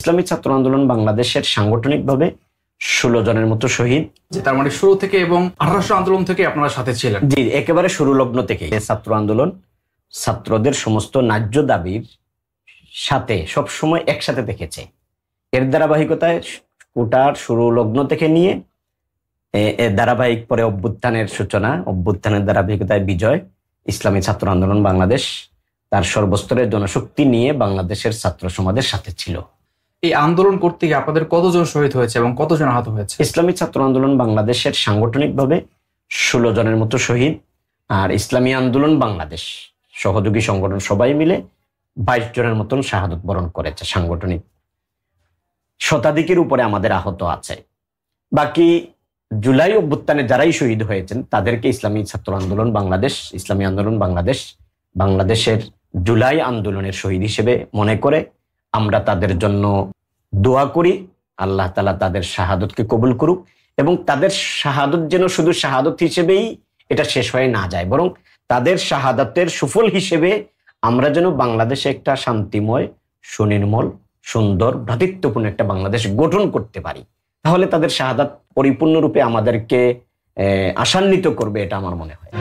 ইসলামী ছাত্র আন্দোলন বাংলাদেশের সাংগঠনিকভাবে 16 জনের মতো শহীদ। তার মানে শুরু থেকে এবং 1800 আন্দোলন থেকে আপনারা সাথে ছিলেন? জি, একেবারে শুরু লগ্ন থেকে ছাত্র আন্দোলন ছাত্রদের সমস্ত ন্যায্য দাবির সাথে সবসময় একসাথে দেখেছে। এর ধারাবাহিকতায় কোটার শুরু লগ্ন থেকে নিয়ে ধারাবাহিক পরে অভ্যুত্থানের সূচনা, অভ্যুত্থানের ধারাবাহিকতায় বিজয়, ইসলামী ছাত্র আন্দোলন বাংলাদেশ তার সর্বস্তরের জনশক্তি নিয়ে বাংলাদেশের ছাত্র সমাজের সাথে ছিল। এই আন্দোলন করতে গিয়ে আপনাদের কতজন শহীদ হয়েছে এবং কতজন আহত হয়েছে? ইসলামী ছাত্র আন্দোলন বাংলাদেশের সাংগঠনিকভাবে 16 জনের মতো শহীদ, আর ইসলামী আন্দোলন বাংলাদেশ সহযোগী সংগঠন সবাই মিলে 22 জনের মতন শাহাদত বরণ করেছে। সাংগঠনিক শতাধিকের উপরে আমাদের আহত আছে। বাকি জুলাই অভ্যুত্থানে যারাই শহীদ হয়েছেন তাদেরকে ইসলামী ছাত্র আন্দোলন বাংলাদেশ, ইসলামী আন্দোলন বাংলাদেশ বাংলাদেশের জুলাই আন্দোলনের শহীদ হিসেবে মনে করে আমরা তাদের জন্য দোয়া করি। আল্লাহ তাআলা তাদের শাহাদতকে কবুল করুক এবং তাদের শাহাদত যেন শুধু শাহাদত হিসেবেই এটা শেষ হয়ে না যায়, বরং তাদের শাহাদাতের সুফল হিসেবে আমরা যেন বাংলাদেশে একটা শান্তিময়, সুনির্মল, সুন্দর, ভ্রাতৃত্বপূর্ণ একটা বাংলাদেশ গঠন করতে পারি। তাহলে তাদের শাহাদাত পরিপূর্ণরূপে আমাদেরকে আশান্বিত করবে, এটা আমার মনে হয়।